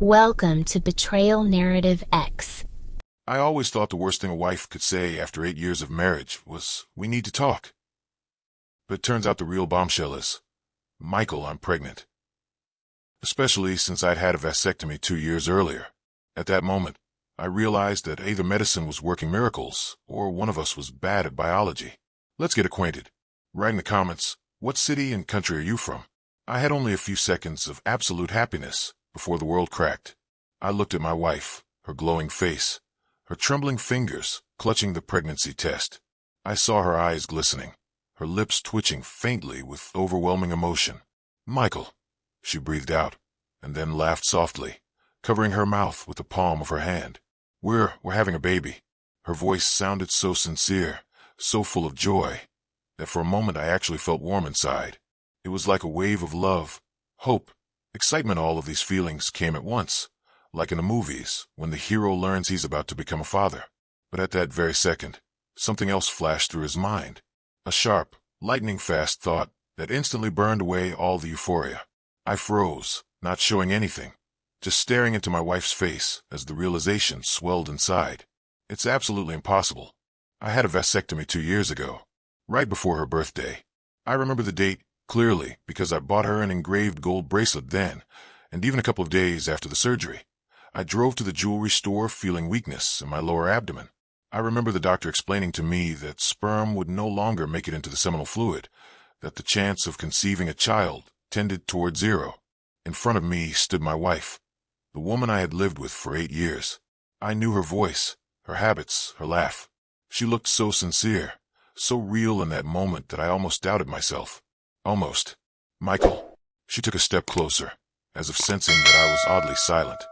Welcome to Betrayal Narrative X. I always thought the worst thing a wife could say after 8 years of marriage was, "We need to talk." But it turns out the real bombshell is, "Michael, I'm pregnant." Especially since I'd had a vasectomy 2 years earlier. At that moment, I realized that either medicine was working miracles, or one of us was bad at biology. Let's get acquainted. Write in the comments, what city and country are you from? I had only a few seconds of absolute happiness before the world cracked. I looked at my wife, her glowing face, her trembling fingers clutching the pregnancy test. I saw her eyes glistening, her lips twitching faintly with overwhelming emotion. "Michael," she breathed out, and then laughed softly, covering her mouth with the palm of her hand. We're having a baby." Her voice sounded so sincere, so full of joy, that for a moment I actually felt warm inside. It was like a wave of love, hope, excitement. All of these feelings came at once, like in the movies when the hero learns he's about to become a father. But at that very second, something else flashed through his mind. A sharp, lightning-fast thought that instantly burned away all the euphoria. I froze, not showing anything, just staring into my wife's face as the realization swelled inside. It's absolutely impossible. I had a vasectomy 2 years ago, right before her birthday. I remember the date clearly because I bought her an engraved gold bracelet then, and even a couple of days after the surgery. I drove to the jewelry store feeling weakness in my lower abdomen. I remember the doctor explaining to me that sperm would no longer make it into the seminal fluid, that the chance of conceiving a child tended toward zero. In front of me stood my wife, the woman I had lived with for 8 years. I knew her voice, her habits, her laugh. She looked so sincere, so real in that moment that I almost doubted myself. Almost. "Michael." She took a step closer, as if sensing that I was oddly silent.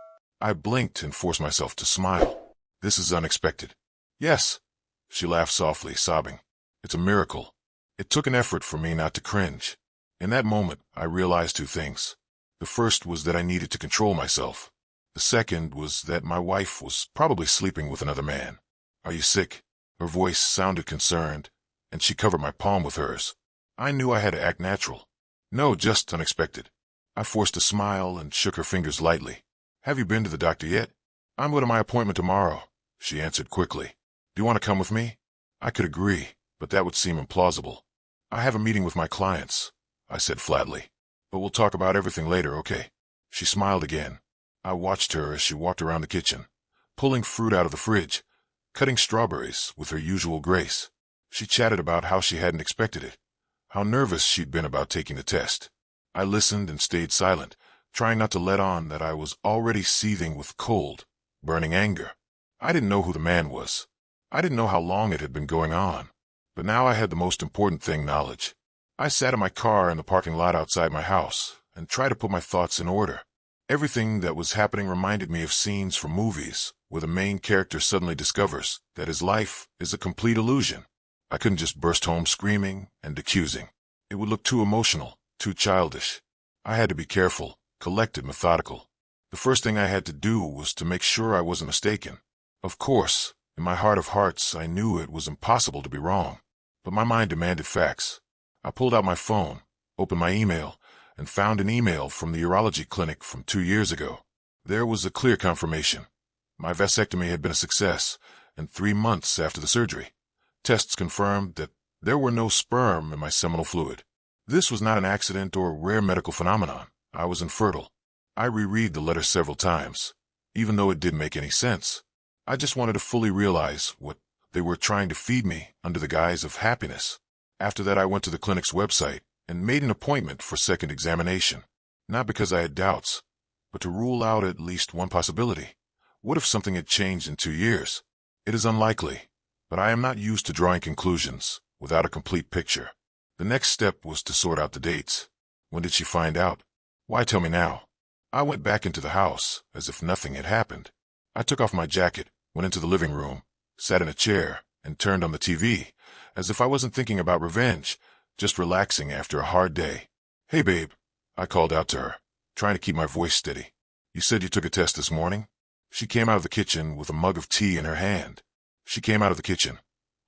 I blinked and forced myself to smile. "This is unexpected." "Yes." She laughed softly, sobbing. "It's a miracle." It took an effort for me not to cringe. In that moment, I realized two things. The first was that I needed to control myself. The second was that my wife was probably sleeping with another man. "Are you sick?" Her voice sounded concerned, and she covered my palm with hers. I knew I had to act natural. "No, just unexpected." I forced a smile and shook her fingers lightly. "Have you been to the doctor yet?" "I'm going to my appointment tomorrow," she answered quickly. "Do you want to come with me?" I could agree, but that would seem implausible. "I have a meeting with my clients," I said flatly. "But we'll talk about everything later, okay?" She smiled again. I watched her as she walked around the kitchen, pulling fruit out of the fridge, cutting strawberries with her usual grace. She chatted about how she hadn't expected it, how nervous she'd been about taking the test. I listened and stayed silent, trying not to let on that I was already seething with cold, burning anger. I didn't know who the man was. I didn't know how long it had been going on. But now I had the most important thing, knowledge. I sat in my car in the parking lot outside my house and tried to put my thoughts in order. Everything that was happening reminded me of scenes from movies where the main character suddenly discovers that his life is a complete illusion. I couldn't just burst home screaming and accusing. It would look too emotional, too childish. I had to be careful, collected, methodical. The first thing I had to do was to make sure I wasn't mistaken. Of course, in my heart of hearts, I knew it was impossible to be wrong. But my mind demanded facts. I pulled out my phone, opened my email, and found an email from the urology clinic from 2 years ago. There was a clear confirmation. My vasectomy had been a success, and 3 months after the surgery, tests confirmed that there were no sperm in my seminal fluid. This was not an accident or a rare medical phenomenon. I was infertile. I reread the letter several times, even though it didn't make any sense. I just wanted to fully realize what they were trying to feed me under the guise of happiness. After that, I went to the clinic's website and made an appointment for second examination, not because I had doubts, but to rule out at least one possibility. What if something had changed in 2 years? It is unlikely, but I am not used to drawing conclusions without a complete picture. The next step was to sort out the dates. When did she find out? Why tell me now? I went back into the house as if nothing had happened. I took off my jacket, went into the living room, sat in a chair, and turned on the TV, as if I wasn't thinking about revenge, just relaxing after a hard day. "Hey, babe," I called out to her, trying to keep my voice steady. "You said you took a test this morning?" She came out of the kitchen with a mug of tea in her hand.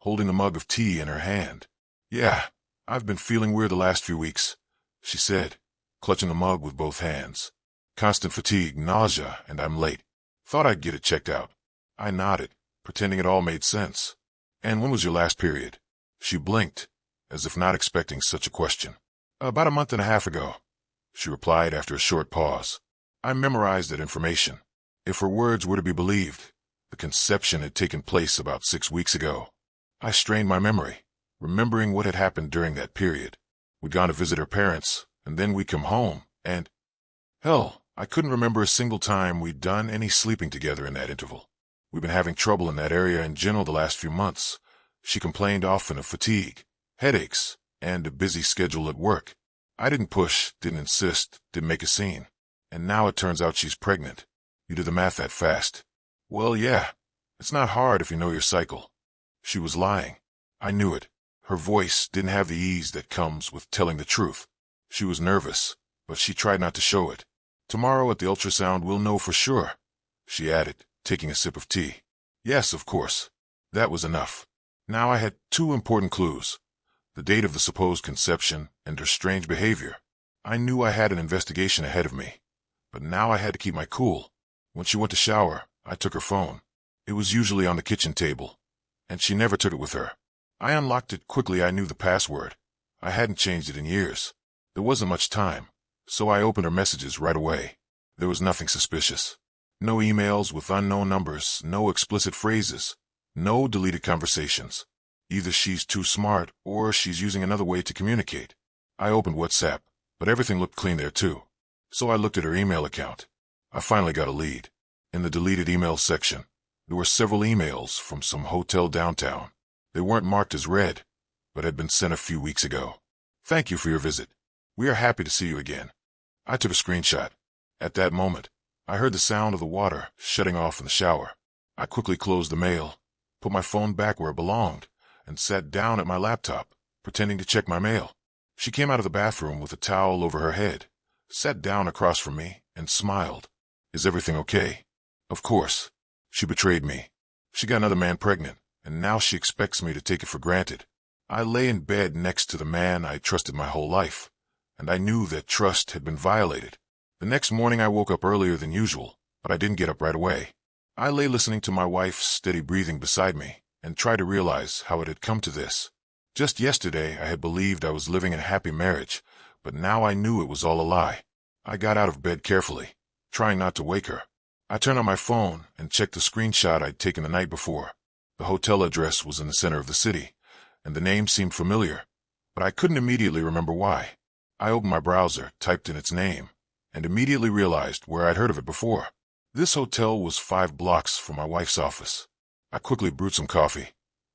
Holding the mug of tea in her hand. "Yeah, I've been feeling weird the last few weeks," she said, clutching the mug with both hands. Constant fatigue, nausea, and I'm late. Thought I'd get it checked out. I nodded, pretending it all made sense. And when was your last period? She blinked, as if not expecting such a question. About a month and a half ago, she replied after a short pause. I memorized that information. If her words were to be believed, the conception had taken place about 6 weeks ago. I strained my memory, remembering what had happened during that period. We'd gone to visit her parents, and then we'd come home, and... hell, I couldn't remember a single time we'd done any sleeping together in that interval. We've been having trouble in that area in general the last few months. She complained often of fatigue, headaches, and a busy schedule at work. I didn't push, didn't insist, didn't make a scene. And now it turns out she's pregnant. You did the math that fast. Well, yeah. It's not hard if you know your cycle. She was lying. I knew it. Her voice didn't have the ease that comes with telling the truth. She was nervous, but she tried not to show it. Tomorrow at the ultrasound we'll know for sure, she added, taking a sip of tea. Yes, of course. That was enough. Now I had 2 important clues. The date of the supposed conception and her strange behavior. I knew I had an investigation ahead of me, but now I had to keep my cool. When she went to shower, I took her phone. It was usually on the kitchen table, and she never took it with her. I unlocked it quickly. I knew the password. I hadn't changed it in years. There wasn't much time, so I opened her messages right away. There was nothing suspicious. No emails with unknown numbers, no explicit phrases, no deleted conversations. Either she's too smart or she's using another way to communicate. I opened WhatsApp, but everything looked clean there too. So I looked at her email account. I finally got a lead. In the deleted email section, there were several emails from some hotel downtown. They weren't marked as read, but had been sent a few weeks ago. Thank you for your visit. We are happy to see you again. I took a screenshot. At that moment, I heard the sound of the water shutting off in the shower. I quickly closed the mail, put my phone back where it belonged, and sat down at my laptop, pretending to check my mail. She came out of the bathroom with a towel over her head, sat down across from me, and smiled. Is everything okay? Of course. She betrayed me. She got another man pregnant, and now she expects me to take it for granted. I lay in bed next to the man I trusted my whole life, and I knew that trust had been violated. The next morning I woke up earlier than usual, but I didn't get up right away. I lay listening to my wife's steady breathing beside me, and tried to realize how it had come to this. Just yesterday I had believed I was living in a happy marriage, but now I knew it was all a lie. I got out of bed carefully, trying not to wake her. I turned on my phone and checked the screenshot I'd taken the night before. The hotel address was in the center of the city, and the name seemed familiar, but I couldn't immediately remember why. I opened my browser, typed in its name, and immediately realized where I'd heard of it before. This hotel was 5 blocks from my wife's office. I quickly brewed some coffee,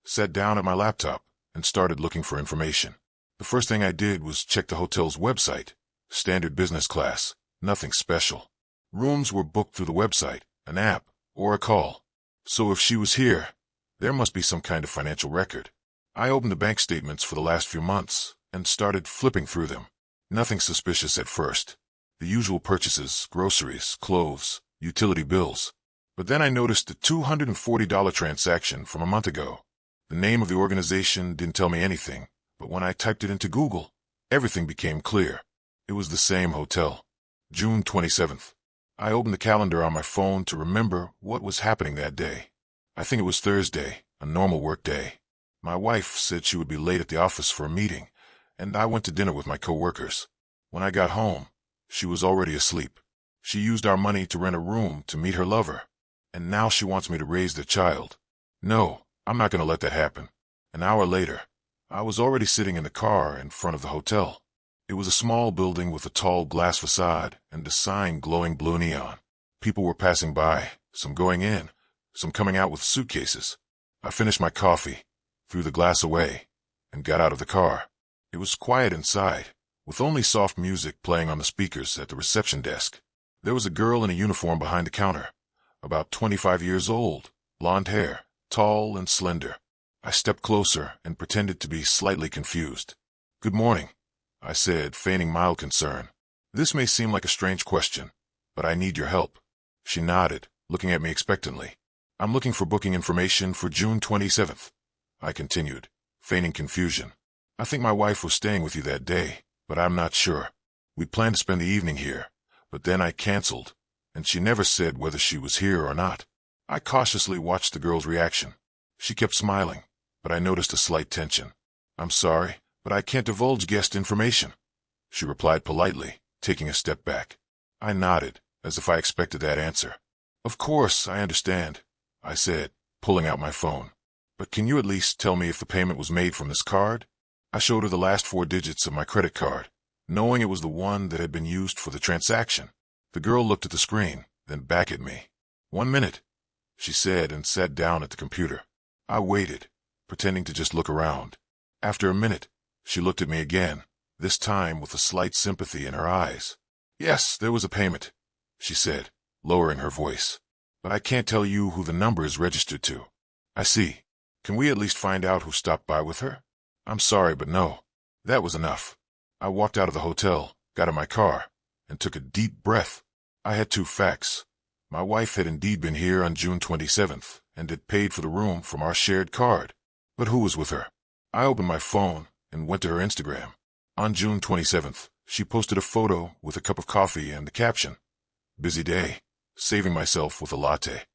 sat down at my laptop, and started looking for information. The first thing I did was check the hotel's website. Standard business class, nothing special. Rooms were booked through the website, an app, or a call. So if she was here, there must be some kind of financial record. I opened the bank statements for the last few months and started flipping through them. Nothing suspicious at first. The usual purchases, groceries, clothes, utility bills. But then I noticed a $240 transaction from a month ago. The name of the organization didn't tell me anything, but when I typed it into Google, everything became clear. It was the same hotel. June 27th. I opened the calendar on my phone to remember what was happening that day. I think it was Thursday, a normal work day. My wife said she would be late at the office for a meeting, and I went to dinner with my coworkers. When I got home, she was already asleep. She used our money to rent a room to meet her lover, and now she wants me to raise their child. No, I'm not going to let that happen. An hour later, I was already sitting in the car in front of the hotel. It was a small building with a tall glass facade and a sign glowing blue neon. People were passing by, some going in, some coming out with suitcases. I finished my coffee, threw the glass away, and got out of the car. It was quiet inside, with only soft music playing on the speakers at the reception desk. There was a girl in a uniform behind the counter, about 25 years old, blonde hair, tall and slender. I stepped closer and pretended to be slightly confused. "Good morning," I said, feigning mild concern. "This may seem like a strange question, but I need your help." She nodded, looking at me expectantly. "I'm looking for booking information for June 27th, I continued, feigning confusion. "I think my wife was staying with you that day, but I'm not sure. We planned to spend the evening here, But then I canceled, and she never said whether she was here or not. I cautiously watched the girl's reaction. She kept smiling, but I noticed a slight tension. "I'm sorry, but I can't divulge guest information," she replied politely, taking a step back. I nodded, as if I expected that answer. "Of course, I understand," I said, pulling out my phone. "But can you at least tell me if the payment was made from this card?" I showed her the last 4 digits of my credit card, knowing it was the one that had been used for the transaction. The girl looked at the screen, then back at me. "1 minute," she said, and sat down at the computer. I waited, pretending to just look around. After a minute, she looked at me again, this time with a slight sympathy in her eyes. "Yes, there was a payment," she said, lowering her voice. "But I can't tell you who the number is registered to." "I see. Can we at least find out who stopped by with her?" "I'm sorry, but no." That was enough. I walked out of the hotel, got in my car, and took a deep breath. I had 2 facts. My wife had indeed been here on June 27th and had paid for the room from our shared card. But who was with her? I opened my phone and went to her Instagram. On June 27th, she posted a photo with a cup of coffee and the caption, "Busy day, saving myself with a latte."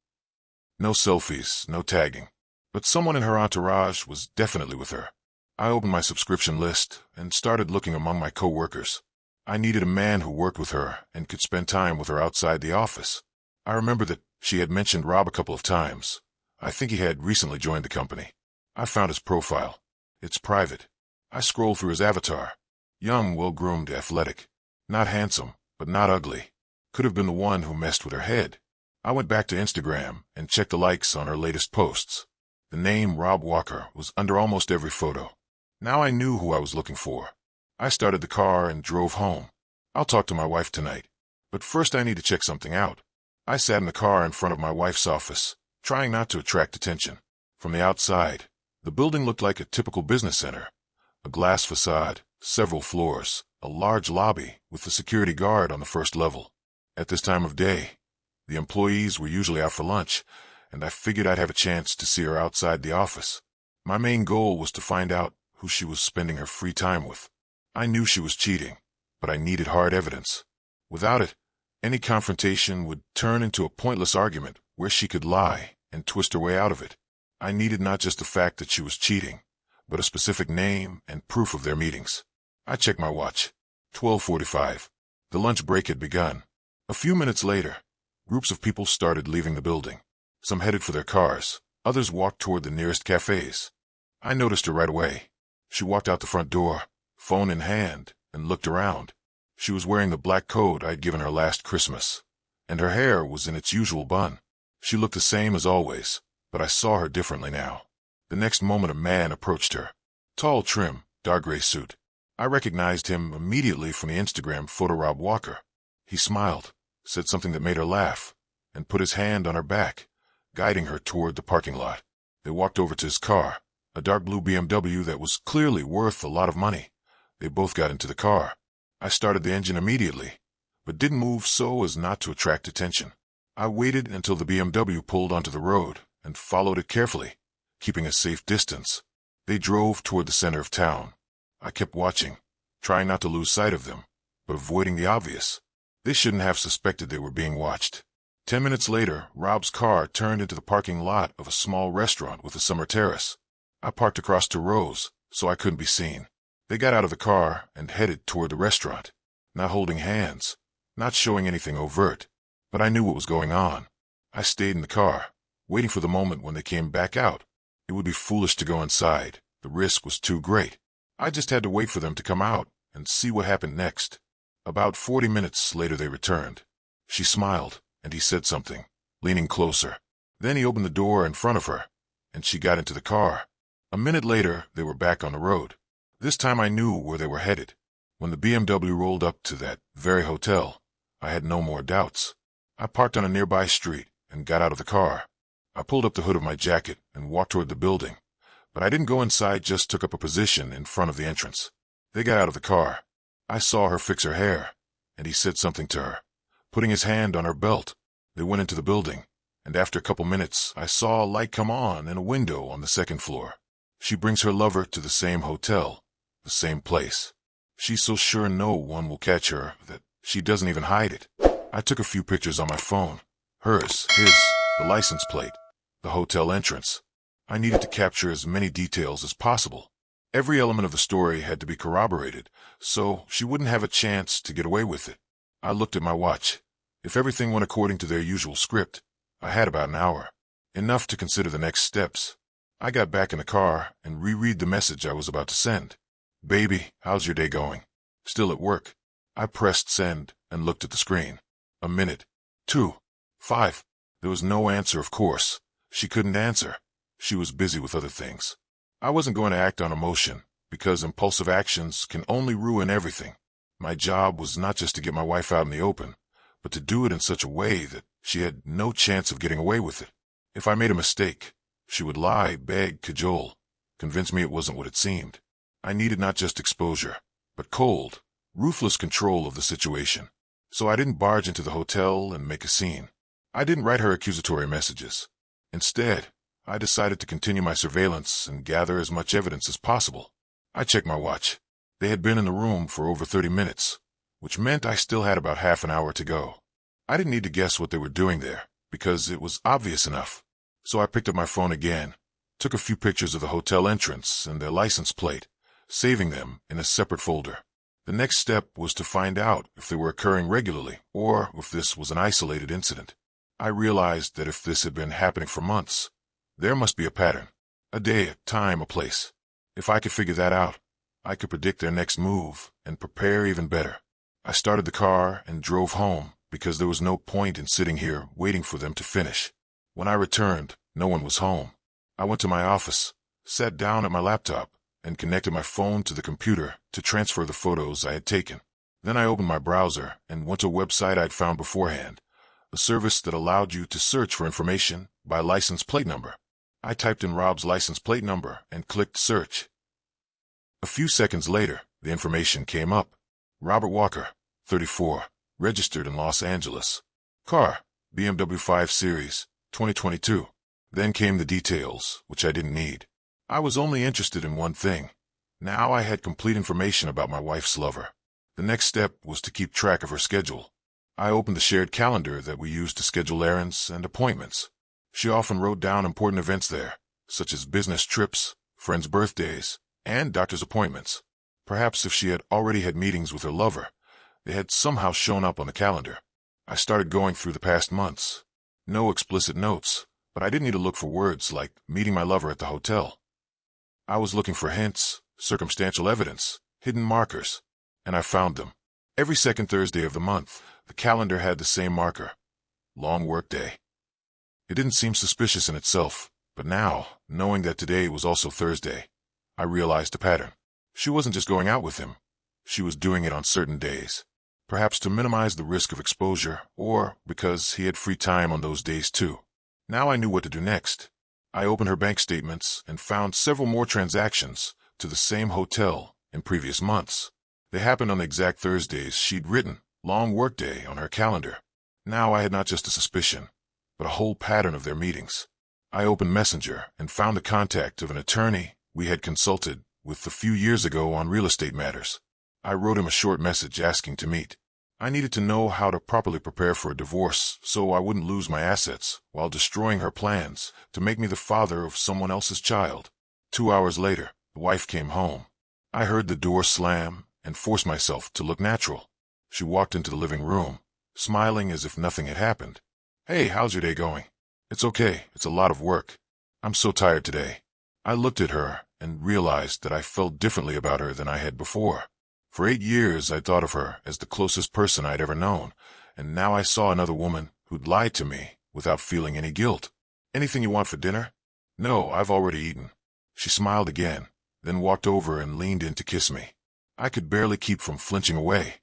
No selfies, no tagging. But someone in her entourage was definitely with her. I opened my subscription list and started looking among my co-workers. I needed a man who worked with her and could spend time with her outside the office. I remember that she had mentioned Rob a couple of times. I think he had recently joined the company. I found his profile. It's private. I scrolled through his avatar. Young, well-groomed, athletic. Not handsome, but not ugly. Could have been the one who messed with her head. I went back to Instagram and checked the likes on her latest posts. The name Rob Walker was under almost every photo. Now I knew who I was looking for. I started the car and drove home. I'll talk to my wife tonight. But first I need to check something out. I sat in the car in front of my wife's office, trying not to attract attention. From the outside, the building looked like a typical business center. A glass facade, several floors, a large lobby with a security guard on the first level. At this time of day, the employees were usually out for lunch, and I figured I'd have a chance to see her outside the office. My main goal was to find out who she was spending her free time with. I knew she was cheating, but I needed hard evidence. Without it, any confrontation would turn into a pointless argument where she could lie and twist her way out of it. I needed not just the fact that she was cheating, but a specific name and proof of their meetings. I checked my watch. 12:45. The lunch break had begun. A few minutes later, groups of people started leaving the building. Some headed for their cars. Others walked toward the nearest cafes. I noticed her right away. She walked out the front door, phone in hand, and looked around. She was wearing the black coat I'd given her last Christmas, and her hair was in its usual bun. She looked the same as always, but I saw her differently now. The next moment a man approached her. Tall, trim, dark gray suit. I recognized him immediately from the Instagram photo Rob Walker. He smiled, said something that made her laugh, and put his hand on her back, guiding her toward the parking lot. They walked over to his car, a dark blue BMW that was clearly worth a lot of money. They both got into the car. I started the engine immediately, but didn't move so as not to attract attention. I waited until the BMW pulled onto the road and followed it carefully, keeping a safe distance. They drove toward the center of town. I kept watching, trying not to lose sight of them, but avoiding the obvious. They shouldn't have suspected they were being watched. 10 minutes later, Rob's car turned into the parking lot of a small restaurant with a summer terrace. I parked across 2 rows, so I couldn't be seen. They got out of the car and headed toward the restaurant, not holding hands, not showing anything overt, but I knew what was going on. I stayed in the car, waiting for the moment when they came back out. It would be foolish to go inside. The risk was too great. I just had to wait for them to come out and see what happened next. About 40 minutes later they returned. She smiled, and he said something, leaning closer. Then he opened the door in front of her, and she got into the car. A minute later, they were back on the road. This time I knew where they were headed. When the BMW rolled up to that very hotel, I had no more doubts. I parked on a nearby street and got out of the car. I pulled up the hood of my jacket and walked toward the building, but I didn't go inside, just took up a position in front of the entrance. They got out of the car. I saw her fix her hair, and he said something to her, putting his hand on her belt. They went into the building, and after a couple minutes, I saw a light come on in a window on the 2nd floor. She brings her lover to the same hotel, the same place. She's so sure no one will catch her that she doesn't even hide it. I took a few pictures on my phone. Hers, his, the license plate, the hotel entrance. I needed to capture as many details as possible. Every element of the story had to be corroborated, so she wouldn't have a chance to get away with it. I looked at my watch. If everything went according to their usual script, I had about an hour. Enough to consider the next steps. I got back in the car and reread the message I was about to send. Baby, how's your day going? Still at work? I pressed send and looked at the screen. A minute. 2. 5. There was no answer, of course. She couldn't answer. She was busy with other things. I wasn't going to act on emotion, because impulsive actions can only ruin everything. My job was not just to get my wife out in the open, but to do it in such a way that she had no chance of getting away with it. If I made a mistake, she would lie, beg, cajole, convince me it wasn't what it seemed. I needed not just exposure, but cold, ruthless control of the situation. So I didn't barge into the hotel and make a scene. I didn't write her accusatory messages. Instead, I decided to continue my surveillance and gather as much evidence as possible. I checked my watch. They had been in the room for over 30 minutes, which meant I still had about half an hour to go. I didn't need to guess what they were doing there, because it was obvious enough. So I picked up my phone again, took a few pictures of the hotel entrance and their license plate, saving them in a separate folder. The next step was to find out if they were occurring regularly or if this was an isolated incident. I realized that if this had been happening for months, there must be a pattern, a day, a time, a place. If I could figure that out, I could predict their next move and prepare even better. I started the car and drove home because there was no point in sitting here waiting for them to finish. When I returned, no one was home. I went to my office, sat down at my laptop, and connected my phone to the computer to transfer the photos I had taken. Then I opened my browser and went to a website I'd found beforehand, a service that allowed you to search for information by license plate number. I typed in Rob's license plate number and clicked search. A few seconds later, the information came up. Robert Walker, 34, registered in Los Angeles. Car, BMW 5 Series, 2022. Then came the details, which I didn't need. I was only interested in one thing. Now I had complete information about my wife's lover. The next step was to keep track of her schedule. I opened the shared calendar that we used to schedule errands and appointments. She often wrote down important events there, such as business trips, friends' birthdays, and doctor's appointments. Perhaps if she had already had meetings with her lover, they had somehow shown up on the calendar. I started going through the past months. No explicit notes, but I didn't need to look for words like meeting my lover at the hotel. I was looking for hints, circumstantial evidence, hidden markers, and I found them. Every second Thursday of the month, the calendar had the same marker: long work day. It didn't seem suspicious in itself, but now, knowing that today was also Thursday, I realized a pattern. She wasn't just going out with him. She was doing it on certain days, perhaps to minimize the risk of exposure, or because he had free time on those days too. Now I knew what to do next. I opened her bank statements and found several more transactions to the same hotel in previous months. They happened on the exact Thursdays she'd written long work day on her calendar. Now I had not just a suspicion, but a whole pattern of their meetings. I opened Messenger and found the contact of an attorney we had consulted with a few years ago on real estate matters. I wrote him a short message asking to meet. I needed to know how to properly prepare for a divorce so I wouldn't lose my assets while destroying her plans to make me the father of someone else's child. 2 hours later, the wife came home. I heard the door slam and forced myself to look natural. She walked into the living room, smiling as if nothing had happened. "Hey, how's your day going?" "It's okay. It's a lot of work. I'm so tired today." I looked at her and realized that I felt differently about her than I had before. For 8 years, I'd thought of her as the closest person I'd ever known, and now I saw another woman who'd lied to me without feeling any guilt. "Anything you want for dinner?" "No, I've already eaten." She smiled again, then walked over and leaned in to kiss me. I could barely keep from flinching away,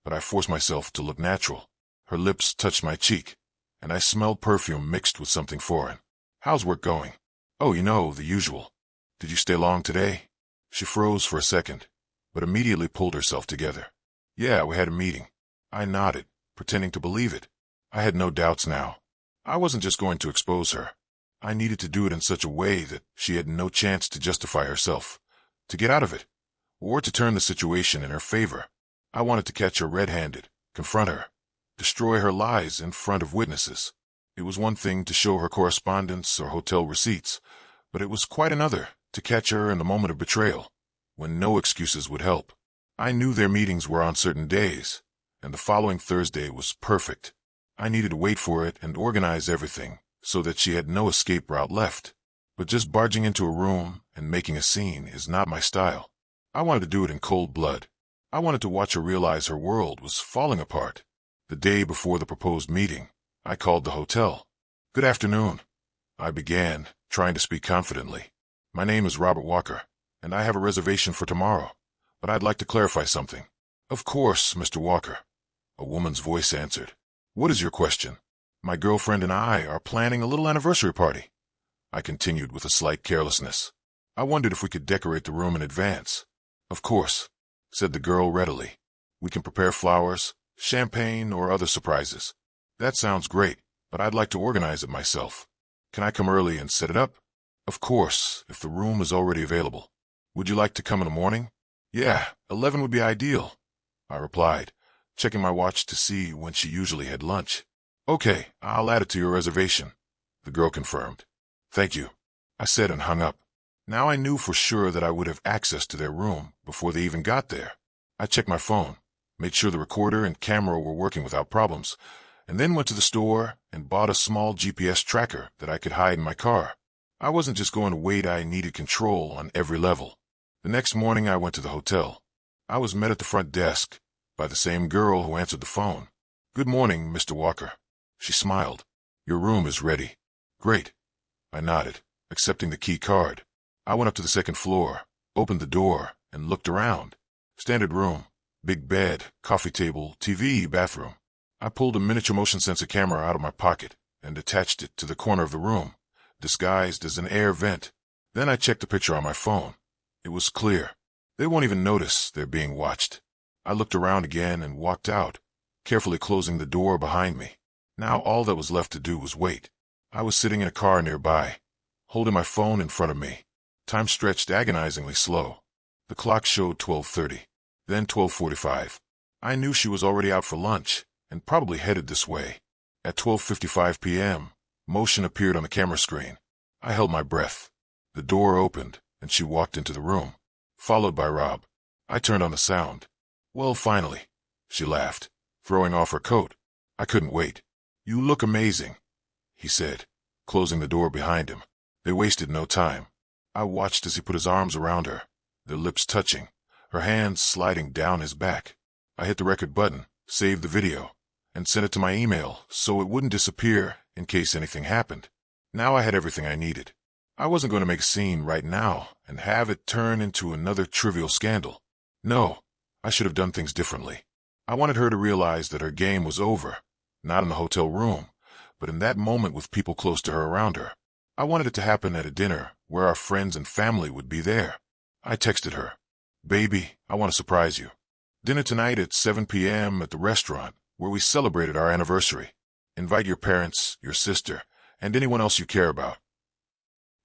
but I forced myself to look natural. Her lips touched my cheek, and I smelled perfume mixed with something foreign. "How's work going?" "Oh, the usual." "Did you stay long today?" She froze for a second, but immediately pulled herself together. "Yeah, we had a meeting." I nodded, pretending to believe it. I had no doubts now. I wasn't just going to expose her. I needed to do it in such a way that she had no chance to justify herself, to get out of it, or to turn the situation in her favor. I wanted to catch her red-handed, confront her, destroy her lies in front of witnesses. It was one thing to show her correspondence or hotel receipts, but it was quite another to catch her in the moment of betrayal, when no excuses would help. I knew their meetings were on certain days, and the following Thursday was perfect. I needed to wait for it and organize everything so that she had no escape route left. But just barging into a room and making a scene is not my style. I wanted to do it in cold blood. I wanted to watch her realize her world was falling apart. The day before the proposed meeting, I called the hotel. "Good afternoon," I began, trying to speak confidently. "My name is Robert Walker, and I have a reservation for tomorrow, but I'd like to clarify something." "Of course, Mr. Walker," a woman's voice answered. "What is your question?" "My girlfriend and I are planning a little anniversary party," I continued with a slight carelessness. "I wondered if we could decorate the room in advance." "Of course," said the girl readily. "We can prepare flowers, champagne, or other surprises." "That sounds great, but I'd like to organize it myself. Can I come early and set it up?" "Of course, if the room is already available." "Would you like to come in the morning?" "Yeah, 11 would be ideal," I replied, checking my watch to see when she usually had lunch. "Okay, I'll add it to your reservation," the girl confirmed. "Thank you," I said and hung up. Now I knew for sure that I would have access to their room before they even got there. I checked my phone, made sure the recorder and camera were working without problems, and then went to the store and bought a small GPS tracker that I could hide in my car. I wasn't just going to wait, I needed control on every level. The next morning I went to the hotel. I was met at the front desk by the same girl who answered the phone. "Good morning, Mr. Walker." She smiled. "Your room is ready." "Great." I nodded, accepting the key card. I went up to the second floor, opened the door, and looked around. Standard room, big bed, coffee table, TV, bathroom. I pulled a miniature motion sensor camera out of my pocket and attached it to the corner of the room, disguised as an air vent. Then I checked the picture on my phone. It was clear. They won't even notice they're being watched. I looked around again and walked out, carefully closing the door behind me. Now all that was left to do was wait. I was sitting in a car nearby, holding my phone in front of me. Time stretched agonizingly slow. The clock showed 12:30, then 12:45. I knew she was already out for lunch and probably headed this way. At 12:55 p.m., motion appeared on the camera screen. I held my breath. The door opened, and she walked into the room, followed by Rob. I turned on the sound. "Well, finally," she laughed, throwing off her coat. I couldn't wait. "You look amazing," he said, closing the door behind him. They wasted no time. I watched as he put his arms around her, their lips touching, her hands sliding down his back. I hit the record button, saved the video, and sent it to my email so it wouldn't disappear in case anything happened. Now I had everything I needed. I wasn't going to make a scene right now and have it turn into another trivial scandal. No, I should have done things differently. I wanted her to realize that her game was over, not in the hotel room, but in that moment with people close to her around her. I wanted it to happen at a dinner where our friends and family would be there. I texted her, "Baby, I want to surprise you. Dinner tonight at 7 p.m. at the restaurant where we celebrated our anniversary. Invite your parents, your sister, and anyone else you care about."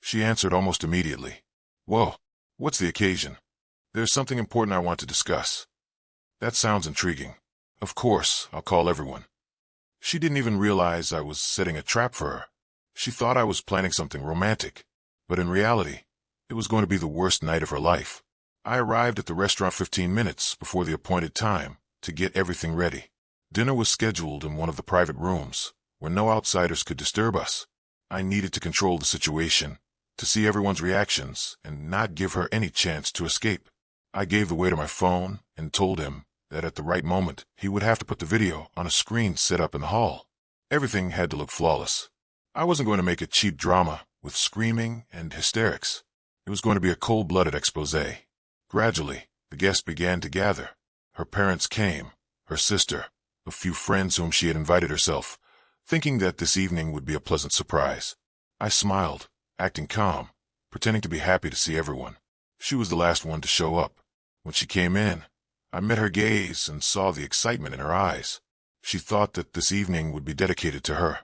She answered almost immediately. "Whoa, what's the occasion?" "There's something important I want to discuss." "That sounds intriguing. Of course, I'll call everyone." She didn't even realize I was setting a trap for her. She thought I was planning something romantic, but in reality, it was going to be the worst night of her life. I arrived at the restaurant 15 minutes before the appointed time to get everything ready. Dinner was scheduled in one of the private rooms, where no outsiders could disturb us. I needed to control the situation, to see everyone's reactions, and not give her any chance to escape. I gave the waiter my phone and told him that at the right moment, he would have to put the video on a screen set up in the hall. Everything had to look flawless. I wasn't going to make a cheap drama with screaming and hysterics. It was going to be a cold-blooded expose. Gradually, the guests began to gather. Her parents came, her sister, a few friends whom she had invited herself, thinking that this evening would be a pleasant surprise. I smiled, acting calm, pretending to be happy to see everyone. She was the last one to show up. When she came in, I met her gaze and saw the excitement in her eyes. She thought that this evening would be dedicated to her,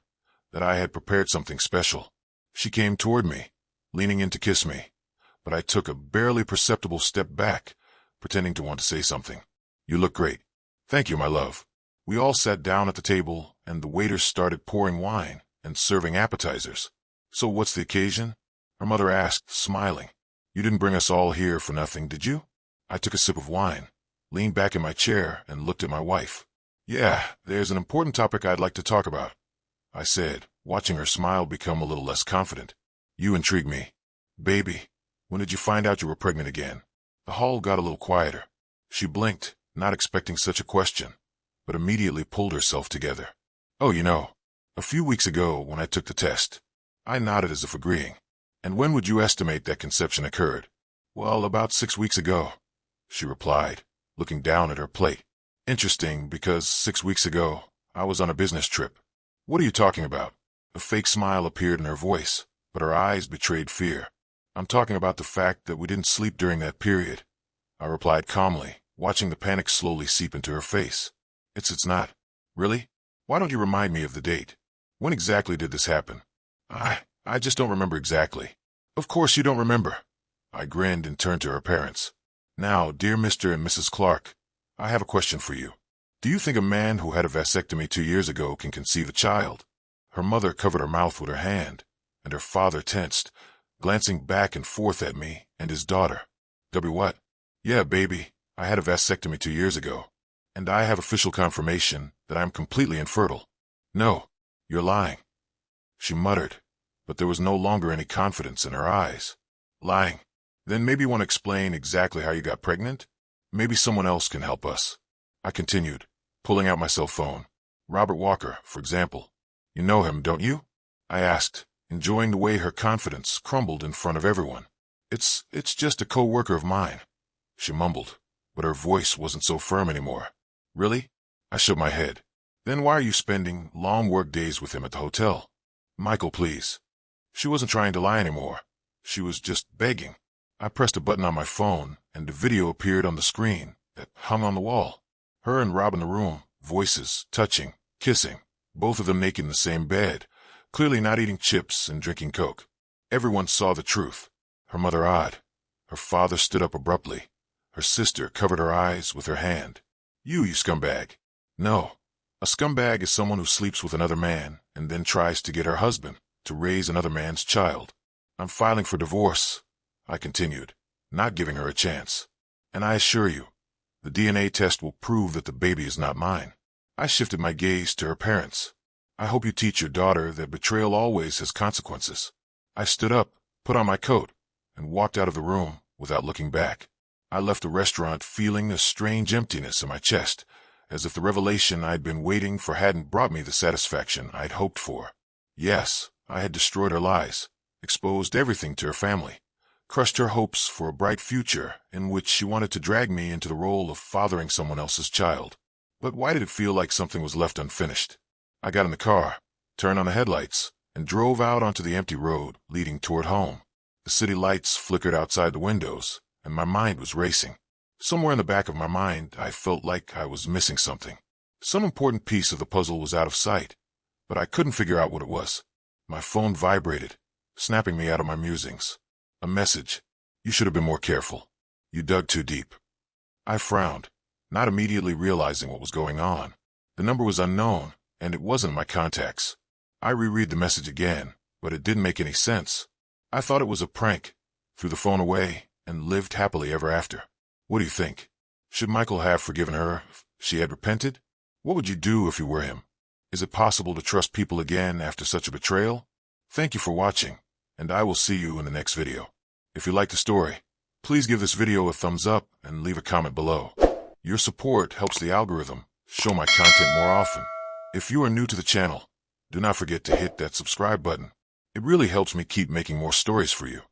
that I had prepared something special. She came toward me, leaning in to kiss me, but I took a barely perceptible step back, pretending to want to say something. "You look great." "Thank you, my love." We all sat down at the table, and the waiters started pouring wine and serving appetizers. "So what's the occasion?" her mother asked, smiling. "You didn't bring us all here for nothing, did you?" I took a sip of wine, leaned back in my chair, and looked at my wife. "Yeah, there's an important topic I'd like to talk about," I said, watching her smile become a little less confident. "You intrigue me. Baby, when did you find out you were pregnant again?" The hall got a little quieter. She blinked, not expecting such a question, but immediately pulled herself together. "Oh, a few weeks ago when I took the test." I nodded as if agreeing. "And when would you estimate that conception occurred?" "Well, about 6 weeks ago," she replied, looking down at her plate. "Interesting, because 6 weeks ago, I was on a business trip." "What are you talking about?" A fake smile appeared in her voice, but her eyes betrayed fear. "I'm talking about the fact that we didn't sleep during that period," I replied calmly, watching the panic slowly seep into her face. It's not. Really? Why don't you remind me of the date? When exactly did this happen?" I just don't remember exactly." "Of course you don't remember." I grinned and turned to her parents. "Now, dear Mr. and Mrs. Clark, I have a question for you. Do you think a man who had a vasectomy 2 years ago can conceive a child?" Her mother covered her mouth with her hand, and her father tensed, glancing back and forth at me and his daughter. What? "Yeah, baby, I had a vasectomy 2 years ago, and I have official confirmation that I am completely infertile." "No, you're lying," she muttered, but there was no longer any confidence in her eyes. "Lying? Then maybe you want to explain exactly how you got pregnant? Maybe someone else can help us," I continued, pulling out my cell phone. "Robert Walker, for example. You know him, don't you?" I asked, enjoying the way her confidence crumbled in front of everyone. It's just a co-worker of mine," she mumbled, but her voice wasn't so firm anymore. "Really?" I shook my head. "Then why are you spending long work days with him at the hotel?" "Michael, please." She wasn't trying to lie anymore. She was just begging. I pressed a button on my phone, and a video appeared on the screen that hung on the wall. Her and Rob in the room, voices, touching, kissing, both of them naked in the same bed, clearly not eating chips and drinking Coke. Everyone saw the truth. Her mother odd. Her father stood up abruptly. Her sister covered her eyes with her hand. You scumbag." "No. A scumbag is someone who sleeps with another man and then tries to get her husband to raise another man's child. I'm filing for divorce," I continued, not giving her a chance. "And I assure you, the DNA test will prove that the baby is not mine." I shifted my gaze to her parents. "I hope you teach your daughter that betrayal always has consequences." I stood up, put on my coat, and walked out of the room without looking back. I left the restaurant feeling a strange emptiness in my chest, as if the revelation I'd been waiting for hadn't brought me the satisfaction I'd hoped for. Yes, I had destroyed her lies, exposed everything to her family, crushed her hopes for a bright future in which she wanted to drag me into the role of fathering someone else's child. But why did it feel like something was left unfinished? I got in the car, turned on the headlights, and drove out onto the empty road leading toward home. The city lights flickered outside the windows, and my mind was racing. Somewhere in the back of my mind, I felt like I was missing something. Some important piece of the puzzle was out of sight, but I couldn't figure out what it was. My phone vibrated, snapping me out of my musings. A message. "You should have been more careful. You dug too deep." I frowned, not immediately realizing what was going on. The number was unknown, and it wasn't in my contacts. I reread the message again, but it didn't make any sense. I thought it was a prank, threw the phone away, and lived happily ever after. What do you think? Should Michael have forgiven her if she had repented? What would you do if you were him? Is it possible to trust people again after such a betrayal? Thank you for watching, and I will see you in the next video. If you like the story, please give this video a thumbs up and leave a comment below. Your support helps the algorithm show my content more often. If you are new to the channel, do not forget to hit that subscribe button. It really helps me keep making more stories for you.